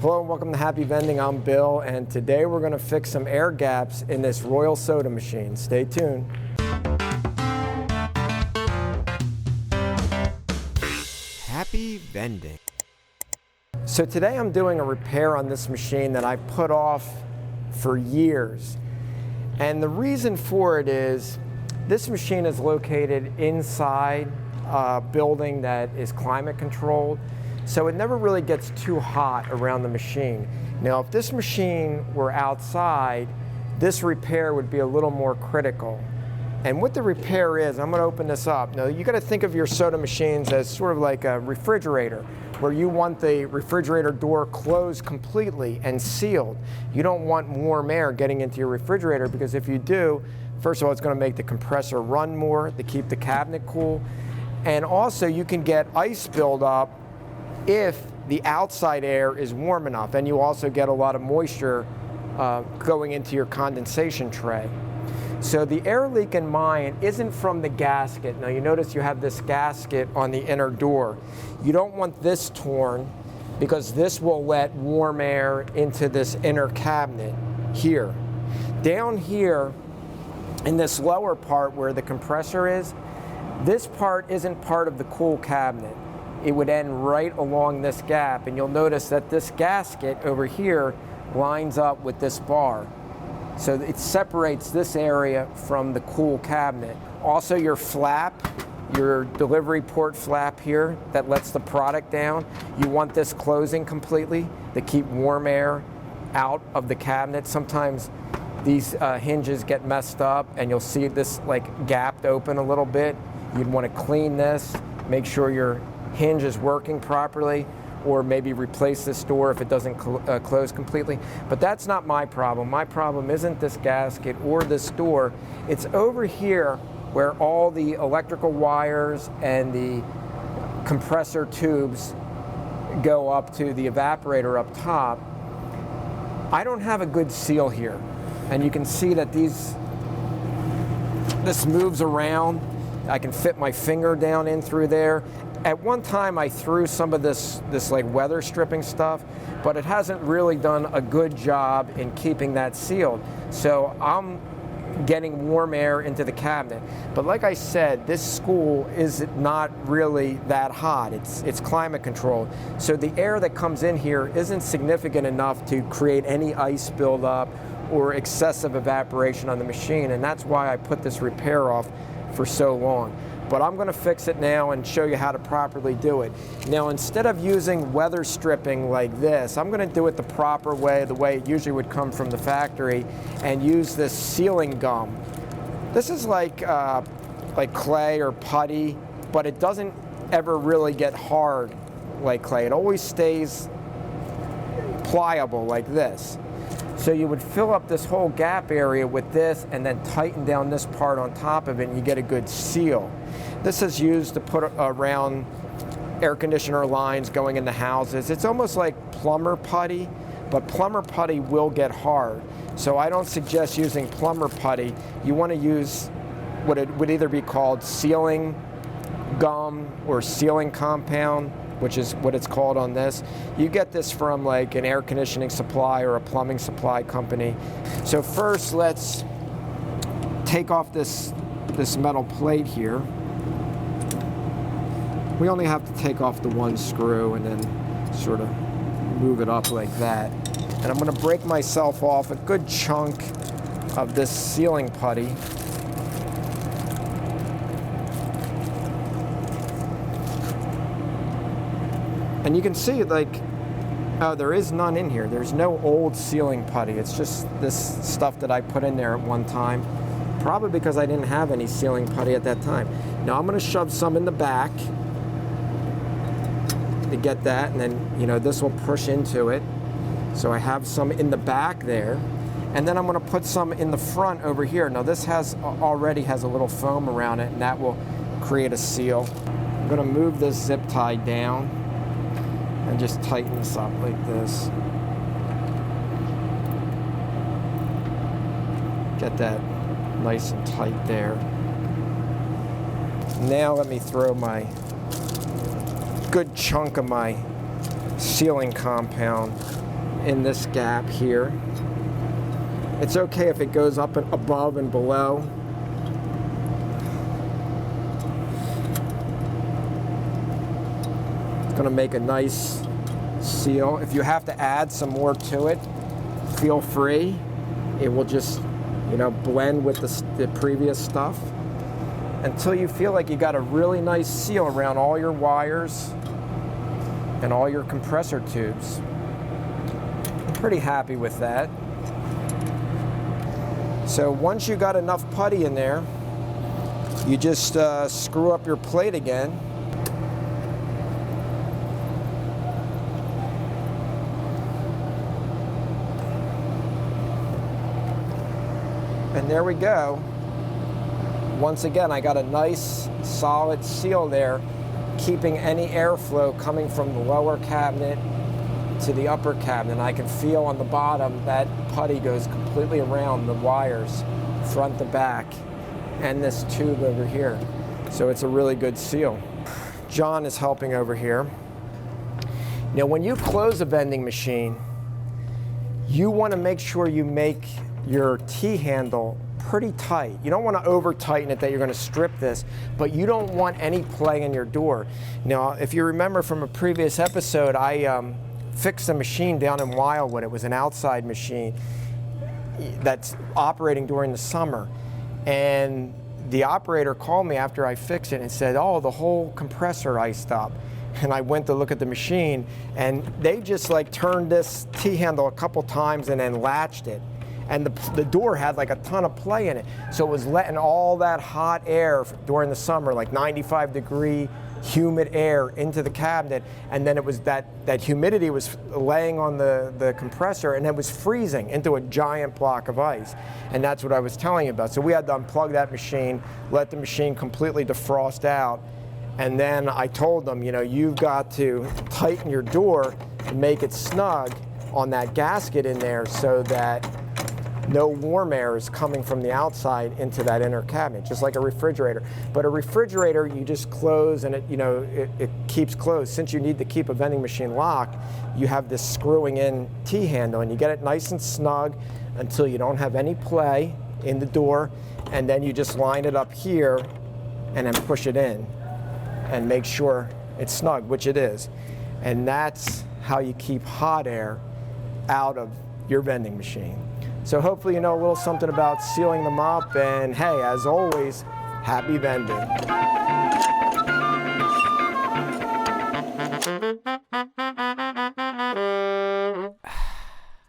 Hello and welcome to Happy Vending. I'm Bill, and today we're going to fix some air gaps in this Royal soda machine. Stay tuned. Happy Vending. So today I'm doing a repair on this machine that I've put off for years. And the reason for it is this machine is located inside a building that is climate controlled. So it never really gets too hot around the machine. Now, if this machine were outside, this repair would be a little more critical. And what the repair is, I'm going to open this up. Now, you got to think of your soda machines as sort of like a refrigerator, where you want the refrigerator door closed completely and sealed. You don't want warm air getting into your refrigerator, because if you do, first of all, it's going to make the compressor run more to keep the cabinet cool. And also, you can get ice buildup if the outside air is warm enough, and you also get a lot of moisture going into your condensation tray. So the air leak in mine isn't from the gasket. Now you notice you have this gasket on the inner door. You don't want this torn, because this will let warm air into this inner cabinet here. Down here in this lower part where the compressor is, this part isn't part of the cool cabinet. It would end right along this gap, and you'll notice that this gasket over here lines up with this bar. So it separates this area from the cool cabinet. Also, your flap, your delivery port flap here that lets the product down, you want this closing completely to keep warm air out of the cabinet. Sometimes these hinges get messed up and you'll see this like gapped open a little bit. You'd want to clean this, make sure your hinge is working properly, or maybe replace this door if it doesn't close completely. But that's not my problem. My problem isn't this gasket or this door. It's over here where all the electrical wires and the compressor tubes go up to the evaporator up top. I don't have a good seal here. And you can see that this moves around. I can fit my finger down in through there. At one time I threw some of this like weather stripping stuff, but it hasn't really done a good job in keeping that sealed. So I'm getting warm air into the cabinet. But like I said, this school is not really that hot. It's climate controlled. So the air that comes in here isn't significant enough to create any ice buildup or excessive evaporation on the machine, and that's why I put this repair off for so long. But I'm going to fix it now and show you how to properly do it. Now, instead of using weather stripping like this, I'm going to do it the proper way, the way it usually would come from the factory, and use this sealing gum. This is like clay or putty, but it doesn't ever really get hard like clay. It always stays pliable like this. So you would fill up this whole gap area with this and then tighten down this part on top of it, and you get a good seal. This is used to put around air conditioner lines going into houses. It's almost like plumber putty, but plumber putty will get hard. So I don't suggest using plumber putty. You want to use what it would either be called sealing gum or sealing compound, which is what it's called on this. You get this from like an air conditioning supply or a plumbing supply company. So first, let's take off this metal plate here. We only have to take off the one screw and then sort of move it up like that. And I'm going to break myself off a good chunk of this sealing putty. And you can see, like, oh, there is none in here. There's no old sealing putty. It's just this stuff that I put in there at one time, probably because I didn't have any sealing putty at that time. Now I'm going to shove some in the back to get that, and then, you know, this will push into it. So I have some in the back there, and then I'm going to put some in the front over here. Now this already has a little foam around it, and that will create a seal. I'm going to move this zip tie down and just tighten this up like this. Get that nice and tight there. Now let me throw my good chunk of my sealing compound in this gap here. It's okay if it goes up and above and below. It's going to make a nice seal. If you have to add some more to it, feel free. It will just, blend with the previous stuff until you feel like you got a really nice seal around all your wires and all your compressor tubes. I'm pretty happy with that. So once you got enough putty in there, you just screw up your plate again. And there we go. Once again, I got a nice solid seal there, keeping any airflow coming from the lower cabinet to the upper cabinet. I can feel on the bottom that putty goes completely around the wires, front to back, and this tube over here. So it's a really good seal. John is helping over here. Now, when you close a vending machine, you want to make sure you make your T-handle pretty tight. You don't want to over tighten it that you're going to strip this, but you don't want any play in your door. Now, if you remember from a previous episode, I fixed a machine down in Wildwood. It was an outside machine that's operating during the summer. And the operator called me after I fixed it and said, oh, the whole compressor iced up. And I went to look at the machine, and they just turned this T-handle a couple times and then latched it. And the door had a ton of play in it. So it was letting all that hot air during the summer, 95-degree humid air into the cabinet, and then it was that humidity was laying on the compressor, and it was freezing into a giant block of ice. And that's what I was telling you about. So we had to unplug that machine, let the machine completely defrost out, and then I told them, you've got to tighten your door to make it snug on that gasket in there so that no warm air is coming from the outside into that inner cabinet, just like a refrigerator. But a refrigerator, you just close and it keeps closed. Since you need to keep a vending machine locked, you have this screwing in T-handle, and you get it nice and snug until you don't have any play in the door, and then you just line it up here and then push it in and make sure it's snug, which it is. And that's how you keep hot air out of your vending machine. So hopefully you know a little something about sealing them up, and hey, as always, happy vending.